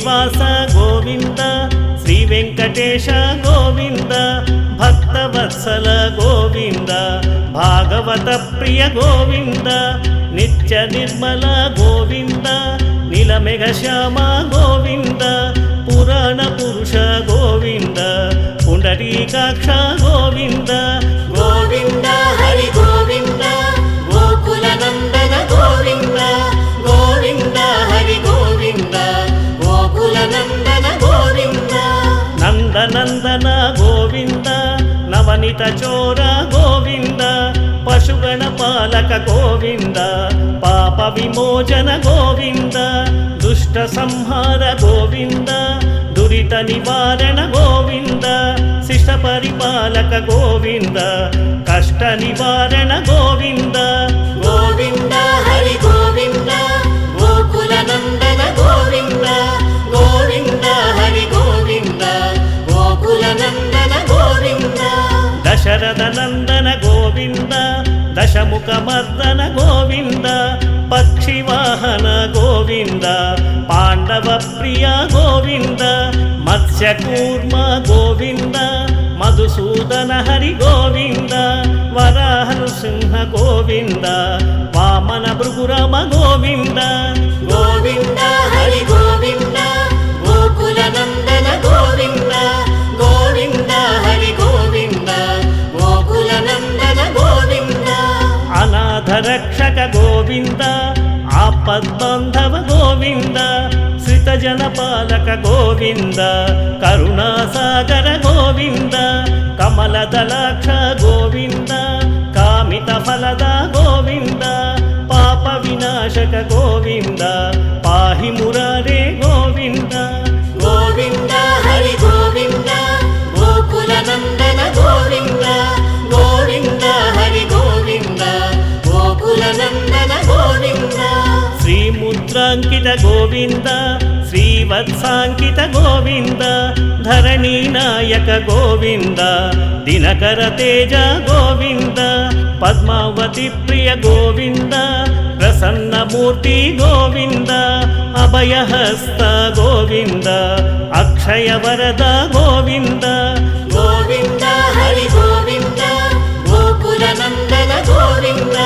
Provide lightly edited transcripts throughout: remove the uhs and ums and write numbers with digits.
శ్రీనివాస గోవింద శ్రీ వెంకటేశ గోవింద భక్తవత్సల గోవింద భాగవత ప్రియ గోవింద నిత్య నిర్మల గోవింద నీలమేఘ శ్యామ గోవింద పురాణ పురుష గోవింద పుండరీకాక్ష గోవింద గోవింద హరి గోవింద గోకుల నందన గోవింద గోవింద హరి గోవింద గోకుల నందన గోవింద నందనందన గోవింద నవనిత చోర గోవింద పశుగణ పాలక గోవింద పాప విమోచన గోవింద దుష్ట సంహార గోవింద దురిత నివారణ గోవింద శిష్ట పరిపాలక గోవింద కష్ట నివారణ గోవింద గోవింద హరి గోవింద గోకుల నందన గోవింద గోవింద హరి గోవింద గోకుల నందన గోవింద దశరథ నందన గోవింద దశముఖ మర్దన గోవింద పక్షివాహన గోవింద పాండవ ప్రియ గోవింద మత్స్యకూర్మ గోవింద మధుసూదన హరి గోవింద వరాహ నృసింహ గోవింద వామన భృగురామ గోవింద గోవింద హరి గోవింద గోకుల నందన గోవింద గోవింద హరి గోవింద గోకుల నందన గోవింద అనాథ రక్షక గోవింద ఆపద్బాంధవ గోవింద శ్రిత జనపాలక గోవింద కరుణాసాగర గోవింద కమలదలాక్ష గోవింద కామిత ఫలద గోవింద పాప వినాశక గోవింద పాహి మురారే గోవింద గోవింద హరి గోవింద గోకుల నందన గోవింద గోవింద హరి గోవింద గోకుల నందన గోవింద శ్రీముద్రాంకిత గోవింద శ్రీవత్సాంకిత గోవింద ధరణీ నాయక గోవింద దినకర తేజ గోవింద పద్మావతి ప్రియ గోవింద ప్రసన్నమూర్తి గోవింద అభయహస్త గోవింద అక్షయ వరద గోవింద గోవింద హరి గోవింద గోకుల నందన గోవింద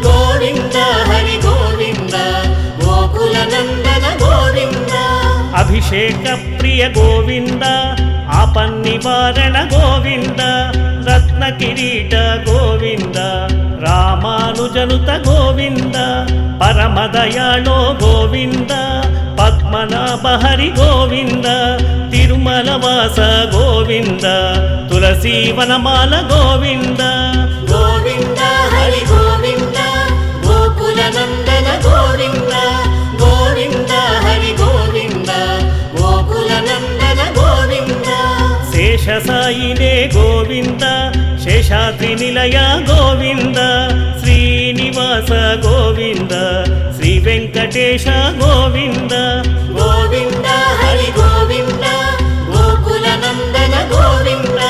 గోవింద హరి గోవింద గోకుల నందన గోవింద అభిషేక ప్రియ గోవింద ఆపన్నివారణ గోవింద రత్న కిరీట గోవింద రామానుజనుత గోవింద పరమదయాళో గోవింద పద్మనాభ హరి గోవింద తిరుమల వాస గోవింద తులసీవనమాల గోవింద గోవింద హరి గోవింద గోకుల నందన గోవింద గోవింద హరి గోవింద గోకుల నందన గోవింద శేషసాయినే గోవింద శేషాద్రి నిలయ గోవింద శ్రీనివాస గోవింద శ్రీ వెంకటేశ గోవింద గోవింద హరి గోవింద గోకుల నందన గోవింద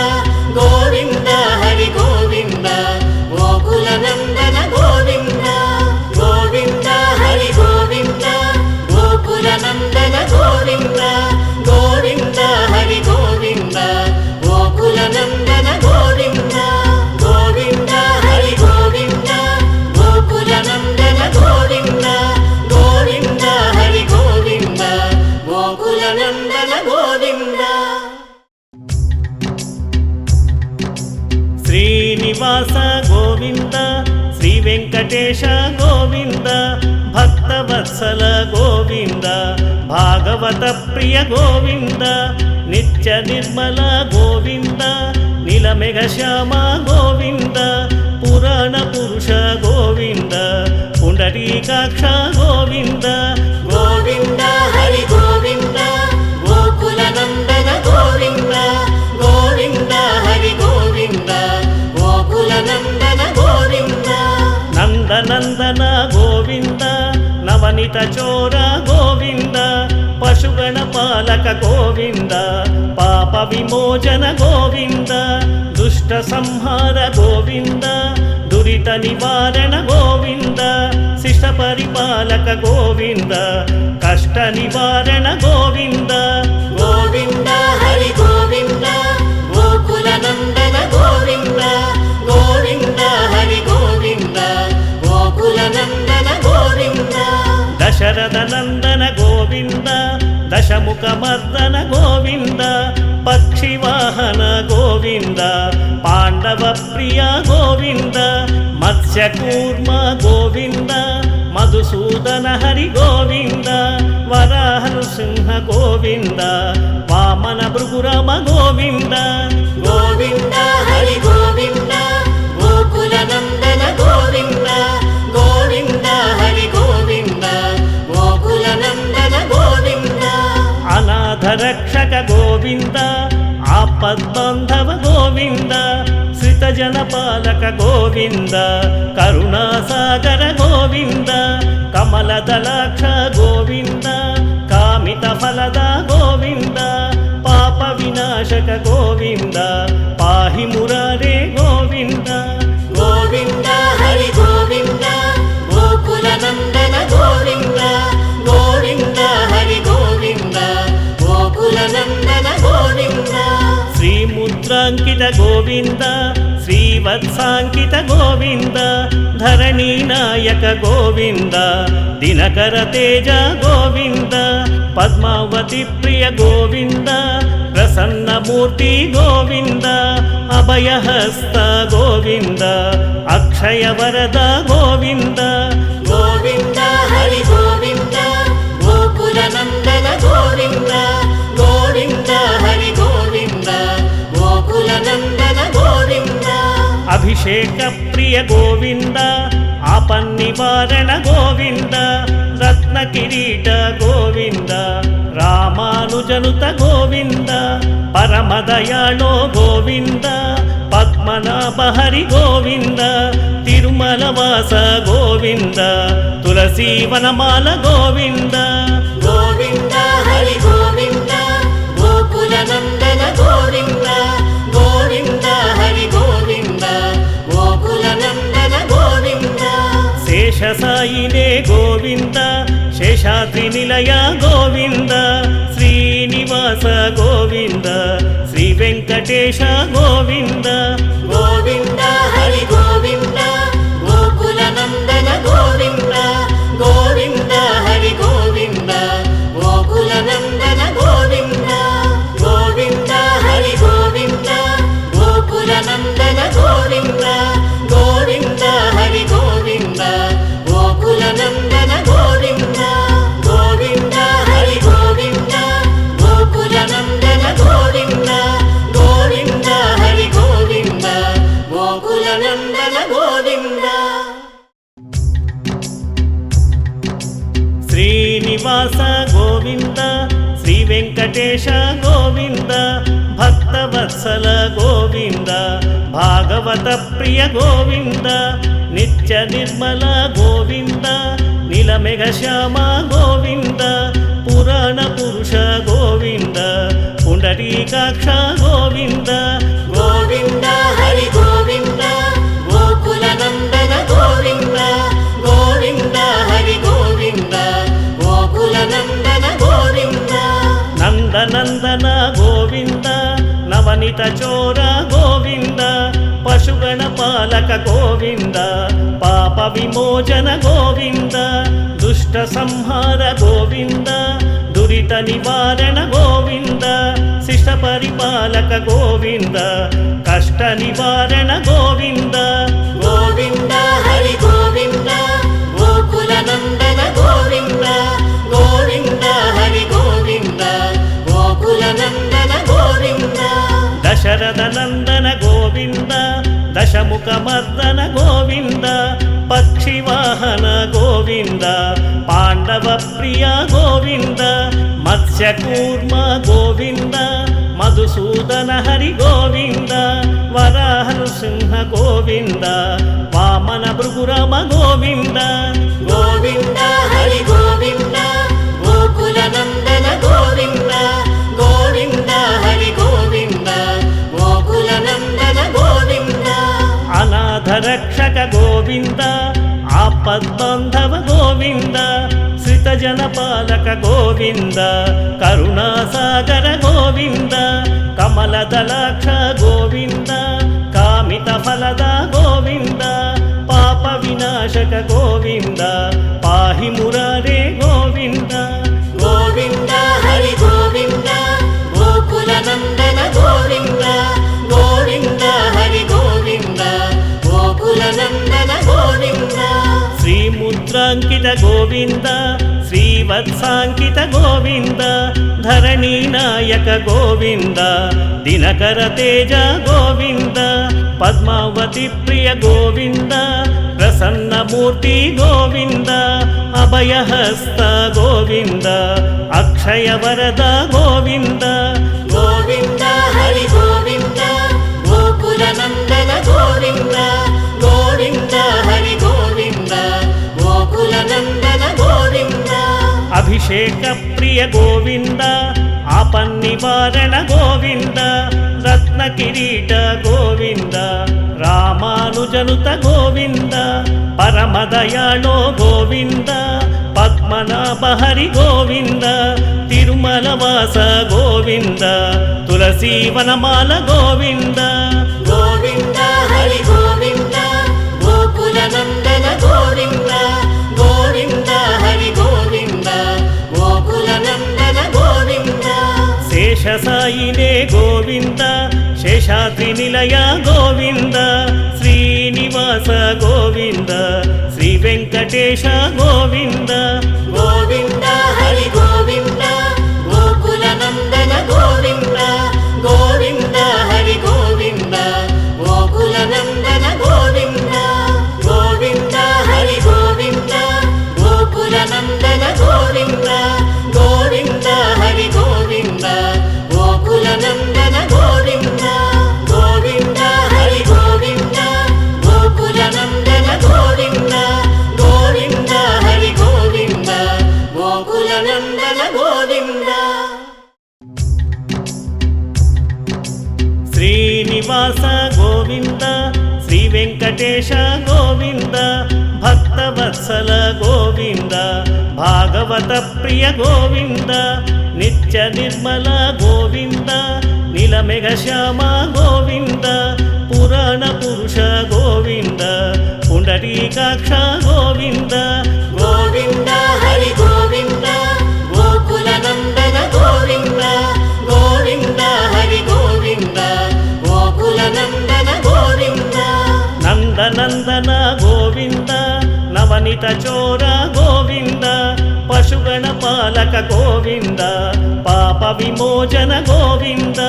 గోవింద హరి గోవింద గోకుల నందన గోవింద గోవింద హరి గోవింద గోకుల నందన గోవింద గోవింద హరి గోవింద గోకుల నందన గోవింద గోవింద హరి గోవింద గోకుల నందన గోవింద గోవింద హరి గోవింద గోకుల నందన గోవింద శ్రీనివాస గోవింద శ్రీ వెంకటేశ గోవింద భక్తవత్సల గోవింద భాగవత ప్రియ గోవింద నిత్య నిర్మల గోవింద నీలమేఘ శ్యామ గోవింద పురాణ పురుష గోవింద పుండరీకాక్ష గోవింద గోవింద హరి గోవింద గోకుల నందన గోవింద గోవింద హరి గోవింద గోకుల నందన గోవింద నందనందన గోవింద నవనిత చోర గోవింద పశుగణ పాలక గోవింద పాప విమోచన గోవింద దుష్ట సంహార గోవింద దురిత నివారణ గోవింద శిష్ట ಶಿಷ್ಟ ಪರಿಪಾಲಕ ಗೋವಿಂದ ಕಷ್ಟ ನಿವಾರಣ ಗೋವಿಂದ ಗೋವಿಂದ ಹರಿ ಗೋವಿಂದ ಗೋಕುಲ ನಂದನ ಗೋವಿಂದ ಗೋವಿಂದ ಹರಿ ಗೋವಿಂದ ಗೋಕುಲ ನಂದನ ಗೋವಿಂದ ದಶರಥ ನಂದನ ಗೋವಿಂದ ದಶಮುಖ ಮರ್ದನ ಗೋವಿಂದ ಪಕ್ಷಿವಾಹನ ಗೋವಿಂದ ಪಾಂಡವ ಪ್ರಿಯ ಗೋವಿಂದ ಮತ್ಸ್ಯಕೂರ್ಮ ಗೋವಿಂದ ಮಧುಸೂದನ ಹರಿ ಗೋವಿಂದ ವರಾಹ ನೃಸಿಂಹ ಗೋವಿಂದ ವಾಮನ ಭೃಗುರಾಮ ಗೋವಿಂದ ಗೋವಿಂದ ಹರಿ ಗೋವಿಂದ ಗೋಕುಲ ನಂದನ ಗೋವಿಂದ ಗೋವಿಂದ ಹರಿ ಗೋವಿಂದ ಗೋಕುಲ ನಂದನ ಗೋವಿಂದ ಅನಾಥ ರಕ್ಷಕ ಗೋವಿಂದ ಆಪದ್ಬಾಂಧವ ಗೋವಿಂದ ಶ್ರಿತ ಜನಪಾಲಕ ಗೋವಿಂದ ಕರುಣಾಸಾಗರ ಗೋವಿಂದ ಕಮಲದಲಾಕ್ಷ ಗೋವಿಂದ ಕಾಮಿತ ಫಲದ ಗೋವಿಂದ ಪಾಪ ವಿನಾಶಕ ಗೋವಿಂದ ಪಾಹಿ ಮುರಾರೇ ಗೋವಿಂದ ಗೋವಿಂದ ಹರಿ ಗೋವಿಂದ ಗೋಕುಲ ನಂದನ ಗೋವಿಂದ ಗೋವಿಂದ ಹರಿ ಗೋವಿಂದ ಗೋಕುಲ ನಂದನ ಗೋವಿಂದ ಶ್ರೀಮುದ್ರಾಂಕಿತ ಗೋವಿಂದ ಶ್ರೀವತ್ಸಾಂಕಿತ ಗೋವಿಂದ ಧರಣಿ ನಾಯಕ ಗೋವಿಂದ ದಿನಕರ ತೇಜ ಗೋವಿಂದ ಪದ್ಮಾವತಿ ಪ್ರಿಯ ಗೋವಿಂದ ಪ್ರಸನ್ನ ಮೂರ್ತಿ ಗೋವಿಂದ ಅಭಯಹಸ್ತ ಗೋವಿಂದ ಅಕ್ಷಯ ವರದ ಗೋವಿಂದ ಗೋವಿಂದ ಹರಿ ಗೋವಿಂದ ಗೋಕುಲ ನಂದನ ಗೋವಿಂದ ಗೋವಿಂದ ಹರಿ ಗೋವಿಂದ ಗೋಕುಲ ನಂದನ ಗೋವಿಂದ ಅಭಿಷೇಕ ಪ್ರಿಯ ಗೋವಿಂದ ಆಪನ್ನಿವಾರಣ ಗೋವಿಂದ ರತ್ನ ಕಿರೀಟ ಗೋವಿಂದ ರಾಮಾನುಜನುತ ಗೋವಿಂದ ಪರಮದಯಾಳೋ ಗೋವಿಂದ ಪದ್ಮನಾಭ ಹರಿ ಗೋವಿಂದ ತಿರುಮಲವಾಸ ಗೋವಿಂದ ತುಳಸಿ ವನಮಾಲ ಗೋವಿಂದ ಗೋವಿಂದ ಹರಿ ಗೋವಿಂದ ಗೋಕುಲ ನಂದನ ಗೋವಿಂದ ಗೋವಿಂದ ಹರಿ ಗೋವಿಂದ ಗೋಕುಲ ನಂದನ ಗೋವಿಂದ ಶೇಷಸಾಯಿನೇ ಗೋವಿಂದ ಶೇಷಾದ್ರಿ ನಿಲಯ ಗೋವಿಂದ ಶ್ರೀನಿವಾಸ ಗೋವಿಂದ ಶ್ರೀ ವೆಂಕಟೇಶ ಗೋವಿಂದ ಗೋವಿಂದ ಹರಿ ಗೋವಿಂದ ಗೋಕುಲ ನಂದನ ಗೋವಿಂದ ಗೋವಿಂದ ಹರಿ ಗೋವಿಂದ ಗೋಕುಲ ನಂದನ ಗೋವಿಂದ ಗೋವಿಂದ ಹರಿ ಗೋವಿಂದ ಗೋಕುಲ ನಂದನ ಗೋವಿಂದ ಗೋವಿಂದ ಹರಿ ಗೋವಿಂದ ಗೋಕುಲ ನಂದನ ಗೋವಿಂದ ಗೋವಿಂದ ಹರಿ ಗೋವಿಂದ ಗೋಕುಲ ನಂದನ ಗೋವಿಂದ ಗೋವಿಂದ ಹರಿ ಗೋವಿಂದ ಗೋಕುಲ ನಂದನ ಗೋವಿಂದ ಶ್ರೀನಿವಾಸ ಗೋವಿಂದ ಶ್ರೀ ವೆಂಕಟೇಶ ಗೋವಿಂದ ಭಕ್ತವತ್ಸಲ ಗೋವಿಂದ ಭಾಗವತ ಪ್ರಿಯ ಗೋವಿಂದ ನಿತ್ಯ ನಿರ್ಮಲ ಗೋವಿಂದ ನೀಲಮೇಘ ಶ್ಯಾಮ ಗೋವಿಂದ ಪುರಾಣ ಪುರುಷ ಗೋವಿಂದ ಪುಂಡರೀಕಾಕ್ಷ ಗೋವಿಂದ ಗೋವಿಂದ ಹರಿ ಗೋವಿಂದ ಗೋಕುಲ ನಂದನ ಗೋವಿಂದ ಗೋವಿಂದ ಹರಿ ಗೋವಿಂದ ಗೋಕುಲ ನಂದನ ಗೋವಿಂದ ನಂದನಂದನ ಗೋವಿಂದ ನವನಿತ ಚೋರ ಗೋವಿಂದ ಪಶುಗಣ ಪಾಲಕ ಗೋವಿಂದ ಪಾಪ ವಿಮೋಚನ ಗೋವಿಂದ ದುಷ್ಟ ಸಂಹಾರ ಗೋವಿಂದ ದುರಿತ ನಿವಾರಣ ಗೋವಿಂದ ಶಿಷ್ಟ ಪರಿಪಾಲಕ ಗೋವಿಂದ ಕಷ್ಟ ನಿವಾರಣ ಗೋವಿಂದ ಗೋವಿಂದ ಹರಿ ಗೋವಿಂದ ಗೋಕುಲ ನಂದನ ಗೋವಿಂದ ಗೋವಿಂದ ಹರಿ ಗೋವಿಂದ ಗೋಕುಲ ನಂದನ ಗೋವಿಂದ ದಶರಥ ನಂದನ ಗೋವಿಂದ ದಶಮುಖ ಮರ್ದನ ಗೋವಿಂದ ಪಕ್ಷಿವಾಹನ ಗೋವಿಂದ ಪಾಂಡವ ಪ್ರಿಯ ಗೋವಿಂದ ಮತ್ಸ್ಯಕೂರ್ಮ ಗೋವಿಂದ ಮಧುಸೂದನ ಹರಿ ಗೋವಿಂದ ವರಾಹ ನೃಸಿಂಹ ಗೋವಿಂದ ವಾಮನ ಭೃಗುರಾಮ ಗೋವಿಂದ ಗೋವಿಂದ ಹರಿ ಗೋವಿಂದ ಗೋಕುಲ ನಂದನ ಗೋವಿಂದ ಗೋವಿಂದ ಹರಿ ಗೋವಿಂದ ಗೋಕುಲ ನಂದನ ಗೋವಿಂದ ಅನಾಥ ರಕ್ಷಕ ಗೋವಿಂದ ಆಪ ఆపద్బాంధవ గోవింద శ్రితజనపాలక గోవింద కరుణాసాగర గోవింద కమలదలాక్ష గోవింద కామిత ఫలద గోవింద పాప వినాశక గోవింద పాహి మురారే గోవింద గోవింద హరి గోవింద గోకుల నందన గోవింద గోవింద హరి గోవింద గోకుల నందన గోవింద శ్రీముద్రాంకిత గోవింద శ్రీవత్సాంకిత గోవింద ధరణీ నాయక గోవింద దినకర తేజ గోవింద పద్మావతి ప్రియ గోవింద ప్రసన్నమూర్తి గోవింద అభయహస్త గోవింద అక్షయ వరద గోవింద గోవింద హరి గోవింద గోకుల నందన గోవింద గోవింద హరి గోవింద గోకుల నందన గోవింద అభిషేక ప్రియ గోవింద ఆపన్నివారణ గోవింద రత్న కిరీట గోవింద రామానుజనుత గోవింద పరమదయాళో గోవింద పద్మనాభ హరి గోవింద తిరుమల వాస గోవింద తులసీవనమాల గోవింద గోవింద హరి గోవింద గోకుల నందన గోవింద గోవింద హరి గోవింద గోకుల నందన గోవింద శేషసాయినే గోవింద శేషాద్రి నిలయ గోవింద శ్రీనివాస గోవింద శ్రీ వెంకటేశ గోవింద గోవింద హరి గోవింద గోకుల నందన గోవింద గోవింద హరి గోవింద గోకుల నందన గోవింద గోవింద హరి గోవింద గోకుల నందన గోవింద గోవింద హరి గోవింద గోకుల నందన గోవింద గోవింద హరి గోవింద గోకుల నందన గోవింద గోవింద హరి గోవింద గోకుల నందన గోవింద శ్రీనివాస గోవింద శ్రీ వెంకటేశ గోవింద భక్తవత్సల గోవింద భాగవత ప్రియ గోవింద నిత్య నిర్మల గోవింద నీలమేఘ శ్యామ గోవింద పురాణ పురుష గోవింద పుండరీకాక్ష గోవింద గోవింద హరి గోవింద గోకుల నందన గోవింద గోవింద హరి గోవింద గోకుల నందన గోవింద నందనందన గోవింద నవనిత చోర గోవింద పశుగణ పాలక గోవింద పాప విమోచన గోవింద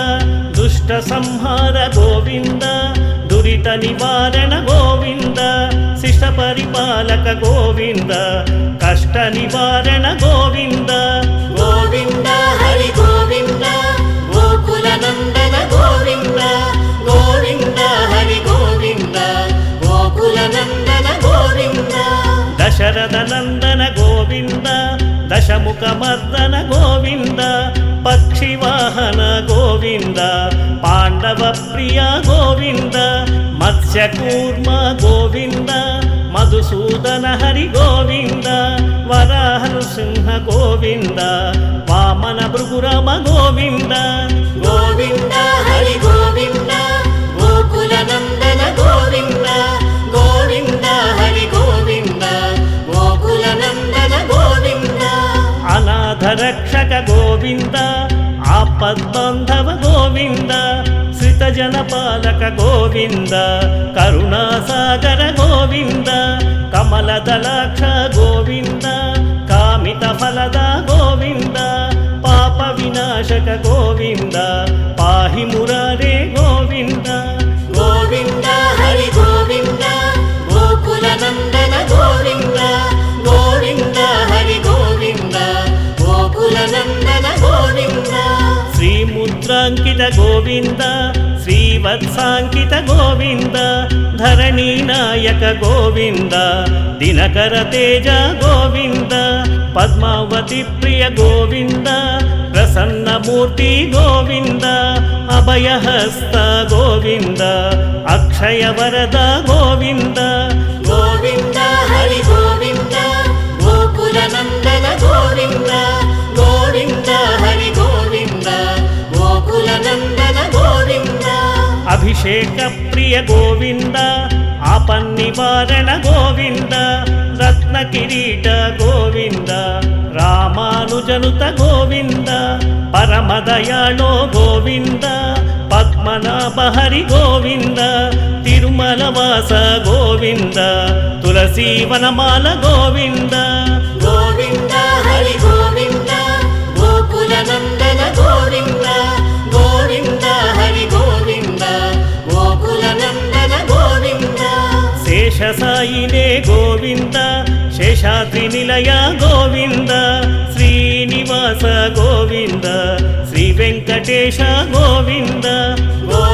దుష్ట సంహార గోవింద దురిత నివారణ గోవింద శిష్ట పరిపాలక గోవింద కష్ట నివారణ గోవింద గోవింద హరి గోవింద గోకుల నందన గోవింద గోవింద హరి గోవింద గోకుల నందన గోవింద దశరథ నందన గోవింద దశముఖ మర్దన గోవింద పక్షివాహన గోవింద పాండవ ప్రియ గోవింద మత్స్యకూర్మ గోవింద మధుసూదన హరి గోవింద వరాహ నృసింహ గోవింద వామన భృగురామ గోవింద గోవింద హరి గోవింద గోకుల నందన గోవింద గోవింద హరి గోవింద గోకుల నందన గోవింద అనాథ రక్షక గోవింద ఆపద్బాంధవ గోవింద శ్రితజనపాలక గోవింద కరుణాసాగర గోవింద కమలదలాక్ష గోవింద కామిత ఫలద గోవింద పాప వినాశక గోవింద పాహి మురారే గోవింద గోవింద హరి గోవింద గోకుల నందన గోవింద గోవింద హరి గోవింద గోకుల నందన గోవింద శ్రీముద్రాంకిత గోవింద శ్రీవత్సాంకిత గోవింద ధరణీ నాయక గోవింద దినకర తేజ గోవింద పద్మావతి ప్రియ గోవింద ప్రసన్నమూర్తి గోవింద అభయహస్త గోవింద అక్షయ వరద గోవింద గోవింద హరి గోవింద అభిషేక ప్రియ గోవింద ఆపన్నివారణ గోవింద రత్న కిరీట గోవింద రామానుజనుత గోవింద పరమదయాళో గోవింద పద్మనాభ హరి గోవింద తిరుమల వాస గోవింద తులసీ వనమాల గోవింద గోవింద హరి గోవింద గోకుల నందన గోవింద గోవింద హరి గోవింద గోకుల నందన గోవింద శేషసాయినే గోవింద శేషాద్రి నిలయ గోవింద శ్రీనివాస గోవింద శ్రీ వెంకటేశ గోవింద గోవింద